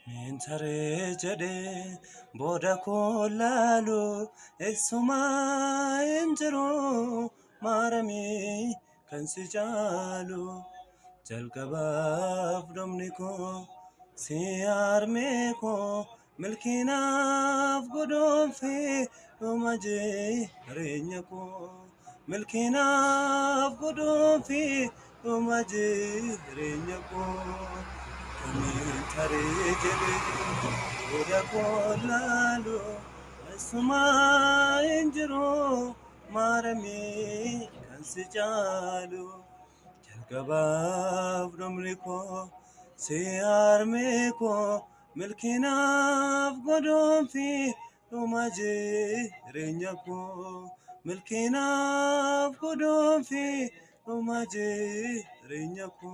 Mentare jade boda kollalo esuma enjero marami kansijalu jalgabaf domniko siarmeko milkinaf godonfe omaje renyako milkinaf godonfe omaje renyako Mentare jede boda kollalo esuma enjero marami kansijalu jalgabaf domriko siarmeko milkinaf godonfi omaje renyako milkinaf godonfi omaje renyako